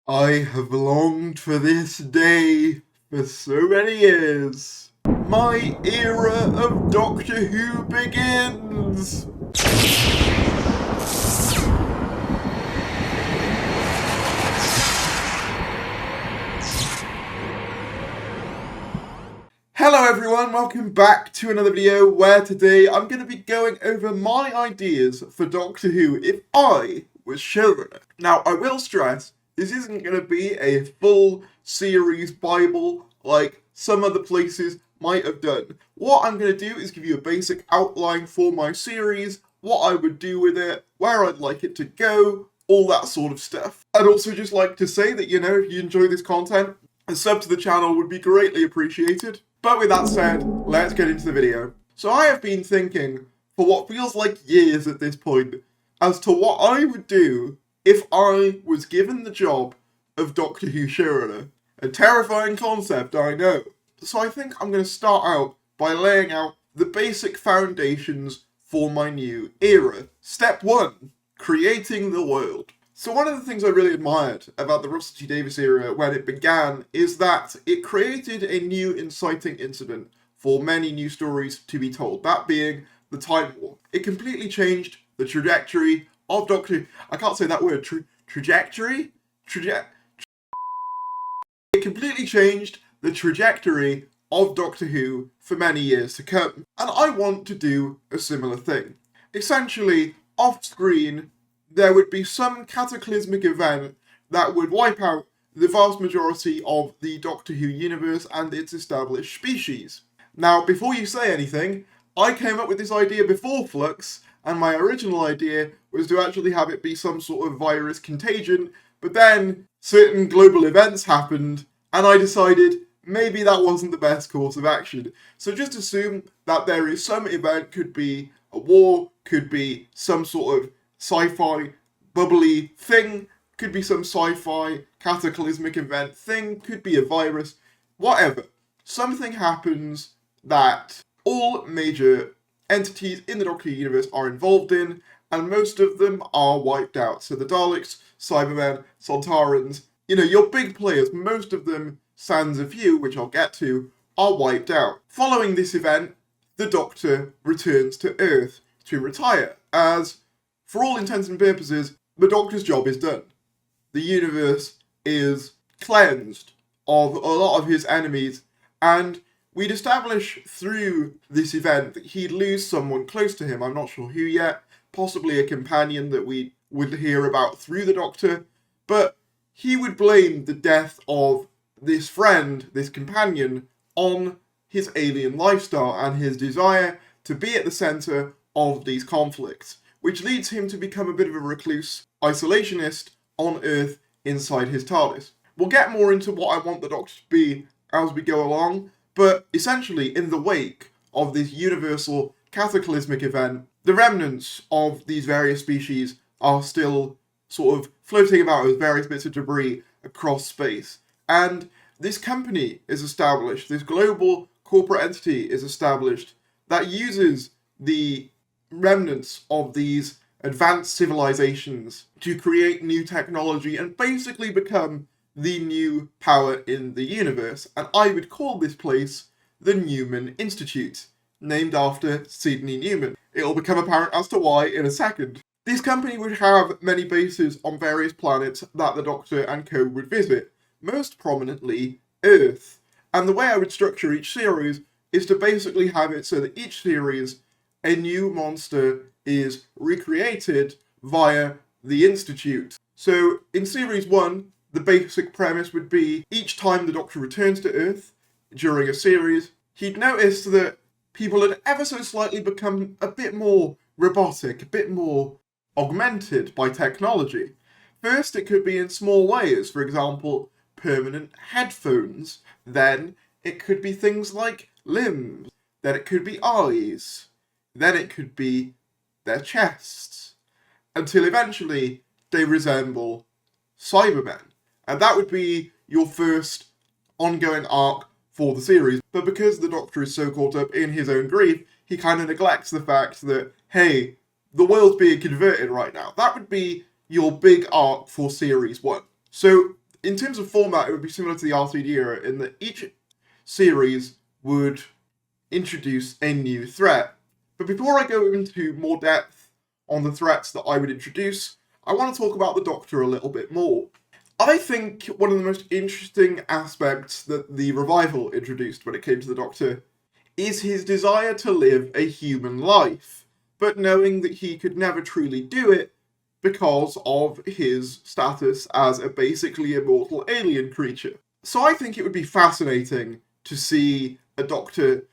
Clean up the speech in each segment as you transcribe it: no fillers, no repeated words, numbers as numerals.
I have longed for this day for so many years. My era of Doctor Who begins! Hello everyone, welcome back to another video where today I'm going to be going over my ideas for Doctor Who if I was showrunner. Now I will stress, this isn't going to be a full series bible like some other places might have done. What I'm going to do is give you a basic outline for my series, what I would do with it, where I'd like it to go, all that sort of stuff. I'd also just like to say that, if you enjoy this content, a sub to the channel would be greatly appreciated. But with that said, let's get into the video. So I have been thinking, for what feels like years at this point, as to what I would do if I was given the job of Doctor Who showrunner. A terrifying concept, I know. So I think I'm going to start out by laying out the basic foundations for my new era. Step 1, creating the world. So one of the things I really admired about the Russell T Davies era when it began is that it created a new inciting incident for many new stories to be told, that being the Time War. It completely changed the trajectory of Doctor Who. I can't say that word, trajectory? It completely changed the trajectory of Doctor Who for many years to come. And I want to do a similar thing. Essentially, off-screen, there would be some cataclysmic event that would wipe out the vast majority of the Doctor Who universe and its established species. Now, before you say anything, I came up with this idea before Flux, and my original idea was to actually have it be some sort of virus contagion, but then certain global events happened, and I decided maybe that wasn't the best course of action. So just assume that there is some event, could be a war, could be some sort of sci-fi bubbly thing, could be some sci-fi cataclysmic event thing, could be a virus, whatever. Something happens that all major entities in the Doctor Who universe are involved in, and most of them are wiped out. So the Daleks, Cybermen, Sontarans, your big players, most of them, sans a few, which I'll get to, are wiped out. Following this event, the Doctor returns to Earth to retire, as for all intents and purposes, the Doctor's job is done. The universe is cleansed of a lot of his enemies, and we'd establish through this event that he'd lose someone close to him. I'm not sure who yet, possibly a companion that we would hear about through the Doctor, but he would blame the death of this friend, this companion, on his alien lifestyle and his desire to be at the centre of these conflicts, which leads him to become a bit of a recluse, isolationist on Earth inside his TARDIS. We'll get more into what I want the Doctor to be as we go along, but essentially in the wake of this universal cataclysmic event, the remnants of these various species are still sort of floating about as various bits of debris across space. And this company is established, this global corporate entity is established that uses the remnants of these advanced civilizations to create new technology and basically become the new power in the universe. And I would call this place the Newman Institute, named after Sidney Newman. It'll become apparent as to why in a second. This company would have many bases on various planets that the Doctor and co would visit, most prominently Earth. And the way I would structure each series is to basically have it so that each series a new monster is recreated via the Institute. So in Series 1, the basic premise would be each time the Doctor returns to Earth during a series, he'd notice that people had ever so slightly become a bit more robotic, a bit more augmented by technology. First, it could be in small ways, for example, permanent headphones. Then it could be things like limbs. Then it could be eyes. Then it could be their chests, until eventually they resemble Cybermen. And that would be your first ongoing arc for the series. But because the Doctor is so caught up in his own grief, he kind of neglects the fact that, hey, the world's being converted right now. That would be your big arc for Series 1. So in terms of format, it would be similar to the R3D era in that each series would introduce a new threat. But before I go into more depth on the threats that I would introduce, I want to talk about the Doctor a little bit more. I think one of the most interesting aspects that the revival introduced when it came to the Doctor is his desire to live a human life, but knowing that he could never truly do it because of his status as a basically immortal alien creature. So I think it would be fascinating to see a Doctor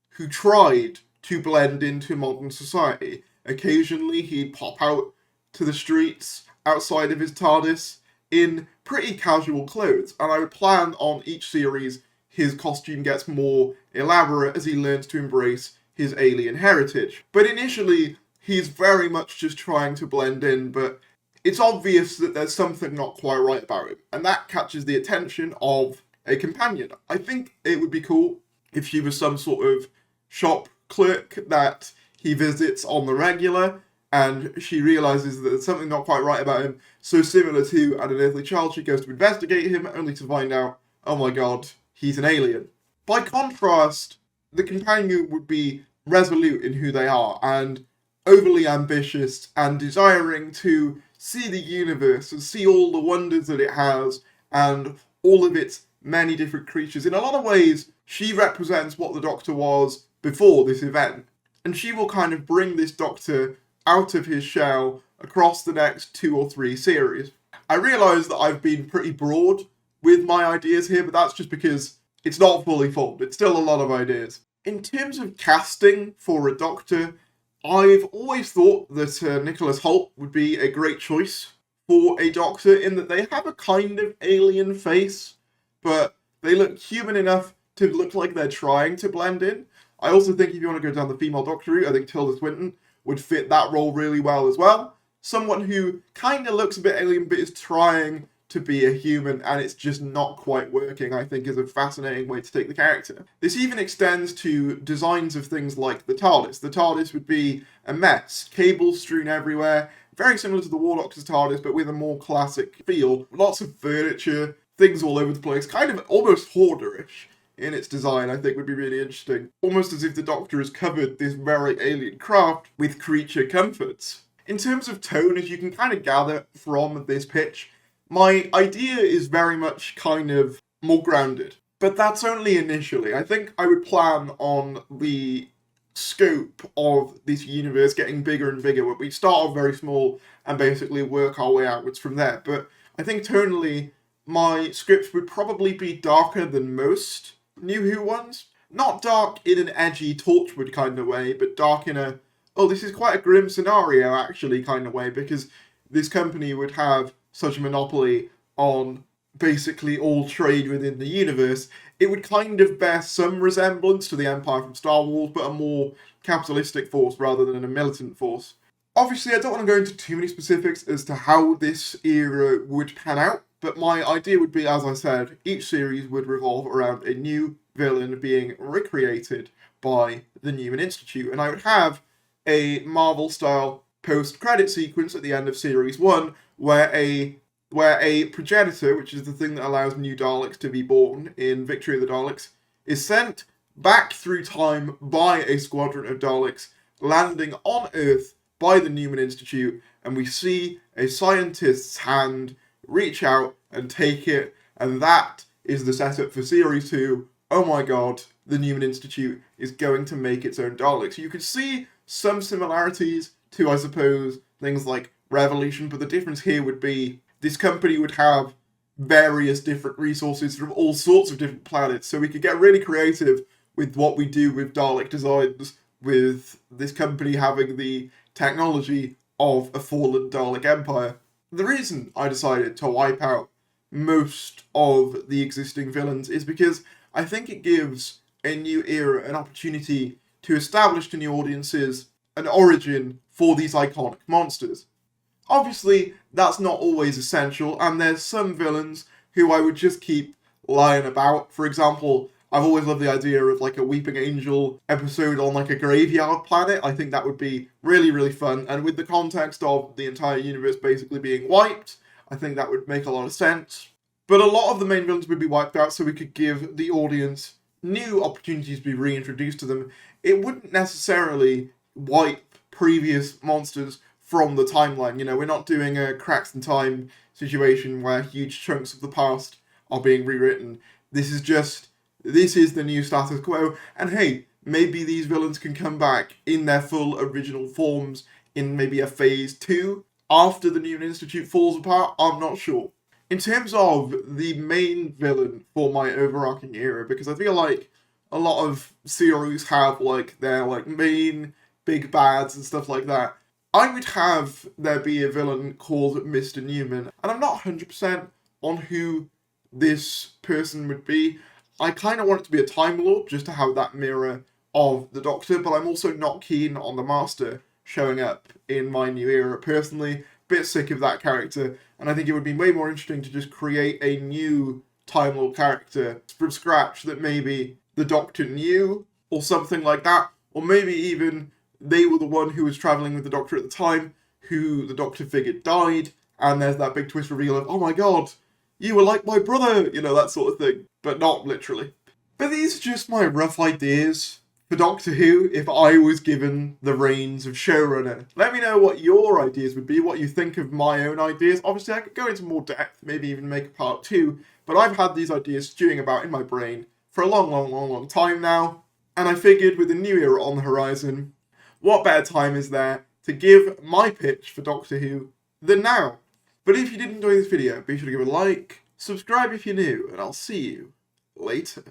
who tried to blend into modern society. Occasionally he'd pop out to the streets outside of his TARDIS in pretty casual clothes, and I would plan on each series his costume gets more elaborate as he learns to embrace his alien heritage. But initially, he's very much just trying to blend in, but it's obvious that there's something not quite right about him, and that catches the attention of a companion. I think it would be cool if she was some sort of shop clerk that he visits on the regular, and she realises that there's something not quite right about him, so similar to an unearthly child, she goes to investigate him, only to find out, oh my god, he's an alien. By contrast, the companion would be resolute in who they are, and overly ambitious, and desiring to see the universe, and see all the wonders that it has, and all of its many different creatures. In a lot of ways, she represents what the Doctor was before this event, and she will kind of bring this Doctor out of his shell across the next 2 or 3 series. I realise that I've been pretty broad with my ideas here, but that's just because it's not fully formed. It's still a lot of ideas. In terms of casting for a Doctor, I've always thought that Nicholas Hoult would be a great choice for a Doctor, in that they have a kind of alien face, but they look human enough to look like they're trying to blend in. I also think if you want to go down the female Doctor route, I think Tilda Swinton would fit that role really well as well. Someone who kind of looks a bit alien but is trying to be a human, and it's just not quite working, I think is a fascinating way to take the character. This even extends to designs of things like the TARDIS. The TARDIS would be a mess, cables strewn everywhere, very similar to the War Doctor's TARDIS, but with a more classic feel. Lots of furniture, things all over the place, kind of almost hoarderish in its design, I think would be really interesting. Almost as if the Doctor has covered this very alien craft with creature comforts. In terms of tone, as you can kind of gather from this pitch, my idea is very much kind of more grounded. But that's only initially. I think I would plan on the scope of this universe getting bigger and bigger, where we start off very small and basically work our way outwards from there. But I think tonally, my scripts would probably be darker than most New Who ones. Not dark in an edgy Torchwood kind of way, but dark in a, oh, this is quite a grim scenario actually kind of way, because this company would have such a monopoly on basically all trade within the universe. It would kind of bear some resemblance to the Empire from Star Wars, but a more capitalistic force rather than a militant force. Obviously, I don't want to go into too many specifics as to how this era would pan out, but my idea would be, as I said, each series would revolve around a new villain being recreated by the Newman Institute, and I would have a Marvel-style post-credit sequence at the end of Series 1 where a progenitor, which is the thing that allows new Daleks to be born in Victory of the Daleks, is sent back through time by a squadron of Daleks, landing on Earth by the Newman Institute, and we see a scientist's hand reach out and take it, and that is the setup for Series 2. Oh my god, the Newman Institute is going to make its own Daleks. You could see some similarities to, I suppose, things like Revolution, but the difference here would be this company would have various different resources from all sorts of different planets, so we could get really creative with what we do with Dalek designs, with this company having the technology of a fallen Dalek empire. The reason I decided to wipe out most of the existing villains is because I think it gives a new era an opportunity to establish to new audiences an origin for these iconic monsters. Obviously, that's not always essential, and there's some villains who I would just keep lying about. For example, I've always loved the idea of like a Weeping Angel episode on like a graveyard planet. I think that would be really, really fun, and with the context of the entire universe basically being wiped, I think that would make a lot of sense. But a lot of the main villains would be wiped out so we could give the audience new opportunities to be reintroduced to them. It wouldn't necessarily wipe previous monsters from the timeline. You know, we're not doing a cracks in time situation where huge chunks of the past are being rewritten. This is the new status quo, and hey, maybe these villains can come back in their full original forms in maybe a phase 2 after the Newman Institute falls apart. I'm not sure. In terms of the main villain for my overarching era, because I feel like a lot of series have like their like main big bads and stuff like that, I would have there be a villain called Mr. Newman, and I'm not 100% on who this person would be. I kind of want it to be a Time Lord, just to have that mirror of the Doctor, but I'm also not keen on the Master showing up in my new era personally. Bit sick of that character, and I think it would be way more interesting to just create a new Time Lord character from scratch that maybe the Doctor knew, or something like that, or maybe even they were the one who was travelling with the Doctor at the time, who the Doctor figured died, and there's that big twist reveal of, oh my god, you were like my brother, you know, that sort of thing, but not literally. But these are just my rough ideas for Doctor Who if I was given the reins of showrunner. Let me know what your ideas would be, what you think of my own ideas. Obviously, I could go into more depth, maybe even make a part 2, but I've had these ideas stewing about in my brain for a long time now, and I figured with a new era on the horizon, what better time is there to give my pitch for Doctor Who than now? But if you did enjoy this video, be sure to give it a like, subscribe if you're new, and I'll see you later.